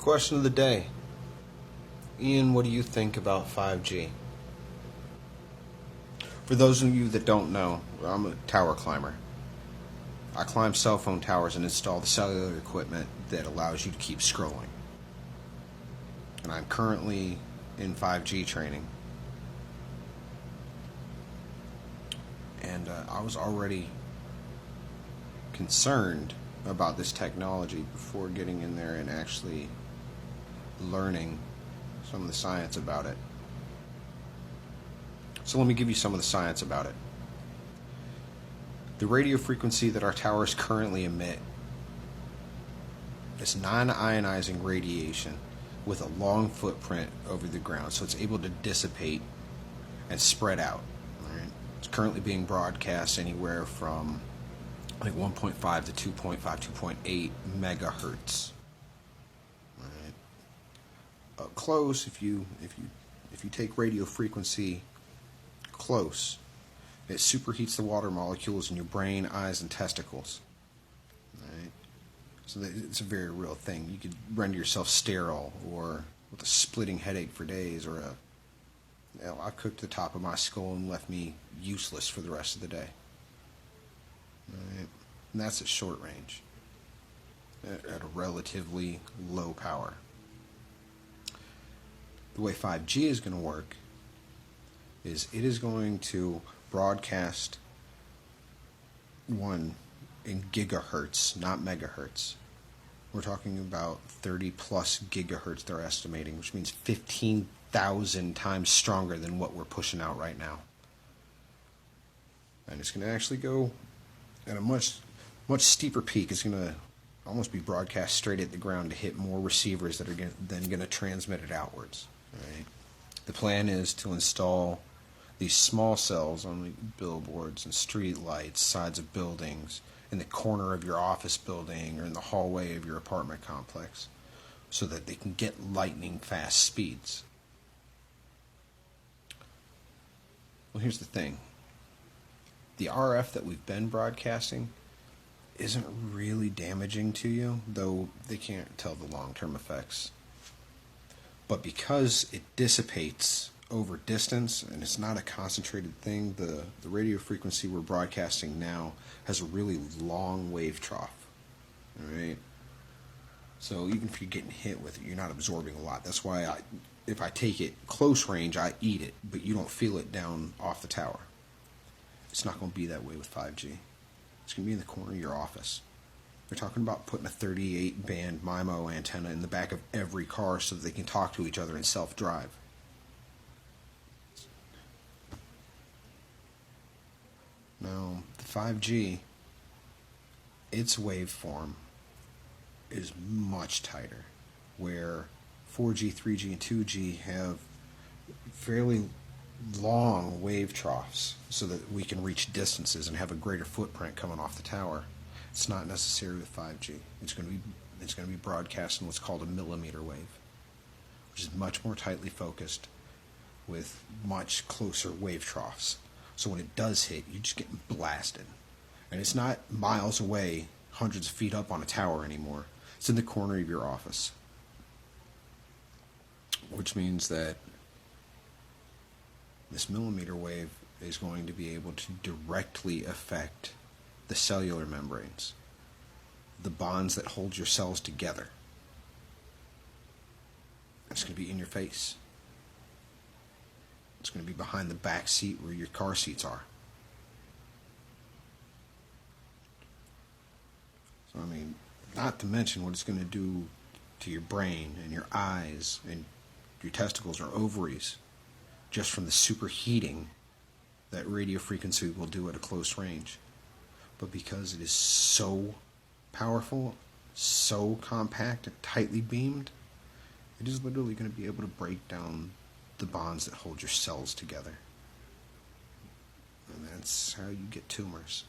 Question of the day. Ian, what do you think about 5G? For those of you that don't know, I'm a tower climber. I climb cell phone towers and install the cellular equipment that allows you to keep scrolling. And I'm currently in 5G training. And I was already concerned about this technology before getting in there and actually learning some of the science about it. So let me give you some of the science about it. The radio frequency that our towers currently emit is non-ionizing radiation with a long footprint over the ground, so it's able to dissipate and spread out. Right? It's currently being broadcast anywhere from like 1.5 to 2.5, 2.8 megahertz. Right? Up close, if you take radio frequency close, it superheats the water molecules in your brain, eyes, and testicles. Right? So it's a very real thing. You could render yourself sterile or with a splitting headache for days, or I cooked the top of my skull and left me useless for the rest of the day. Right? And that's at short range, at a relatively low power. The way 5G is going to work is it is going to broadcast in gigahertz, not megahertz. We're talking about 30 plus gigahertz they're estimating, which means 15,000 times stronger than what we're pushing out right now. And it's going to actually go at a much steeper peak. It's going to almost be broadcast straight at the ground to hit more receivers that are then going to transmit it outwards. Right? The plan is to install these small cells on the billboards and street lights, sides of buildings, in the corner of your office building or in the hallway of your apartment complex, so that they can get lightning fast speeds. Well, here's the thing. The RF that we've been broadcasting isn't really damaging to you, though they can't tell the long-term effects. But because it dissipates over distance and it's not a concentrated thing, the radio frequency we're broadcasting now has a really long wave trough. Alright? So even if you're getting hit with it, you're not absorbing a lot. That's why if I take it close range, I eat it, but you don't feel it down off the tower. It's not going to be that way with 5G. It's going to be in the corner of your office. They're talking about putting a 38 band MIMO antenna in the back of every car so that they can talk to each other and self-drive. Now, the 5G, its waveform is much tighter, where 4G, 3G, and 2G have fairly long wave troughs so that we can reach distances and have a greater footprint coming off the tower. It's not necessary with 5G. It's going to be broadcast in what's called a millimeter wave, which is much more tightly focused with much closer wave troughs. So when it does hit, you just get blasted. And it's not miles away, hundreds of feet up on a tower anymore. It's in the corner of your office. Which means that this millimeter wave is going to be able to directly affect the cellular membranes, the bonds that hold your cells together. It's going to be in your face. It's going to be behind the back seat where your car seats are. So, I mean, not to mention what it's going to do to your brain and your eyes and your testicles or ovaries just from the superheating that radio frequency will do at a close range. But because it is so powerful, so compact and tightly beamed, it is literally going to be able to break down the bonds that hold your cells together. And that's how you get tumors.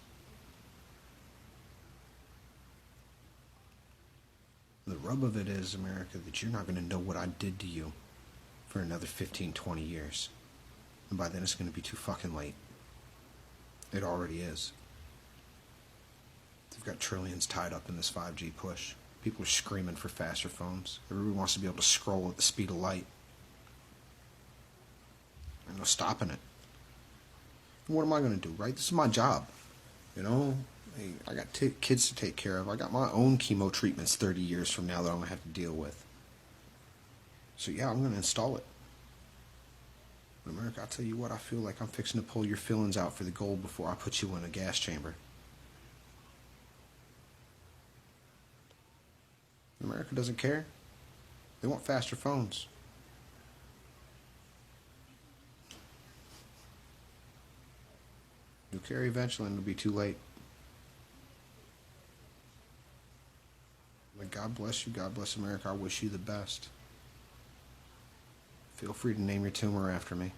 The rub of it is, America, that you're not going to know what I did to you for another 15, 20 years. And by then it's going to be too fucking late. It already is. They've got trillions tied up in this 5G push. People are screaming for faster phones. Everybody wants to be able to scroll at the speed of light. There's no stopping it. What am I going to do, right? This is my job. You know, I got kids to take care of. I got my own chemo treatments 30 years from now that I'm going to have to deal with. So yeah, I'm going to install it. But America, I'll tell you what, I feel like I'm fixing to pull your fillings out for the gold before I put you in a gas chamber. America doesn't care. They want faster phones. You'll care eventually and it'll be too late. But God bless you. God bless America. I wish you the best. Feel free to name your tumor after me.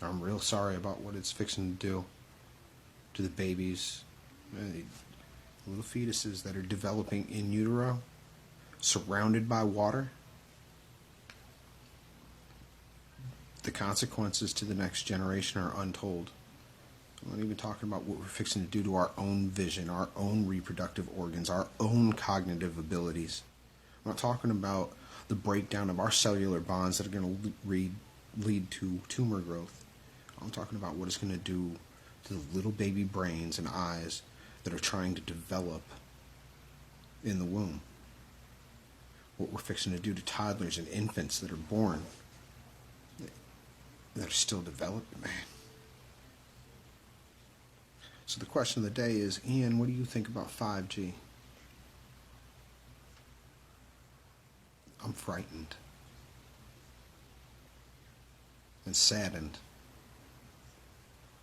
I'm real sorry about what it's fixing to do to the babies, the little fetuses that are developing in utero, surrounded by water. The consequences to the next generation are untold. I'm not even talking about what we're fixing to do to our own vision, our own reproductive organs, our own cognitive abilities. I'm not talking about the breakdown of our cellular bonds that are going to lead to tumor growth. I'm talking about what it's going to do to the little baby brains and eyes that are trying to develop in the womb. What we're fixing to do to toddlers and infants that are born, that are still developing, man. So the question of the day is, Ian, what do you think about 5G? I'm frightened and saddened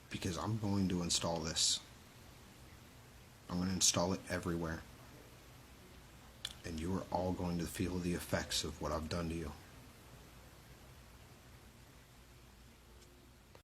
because I'm going to install this. I'm going to install it everywhere. And you are all going to feel the effects of what I've done to you.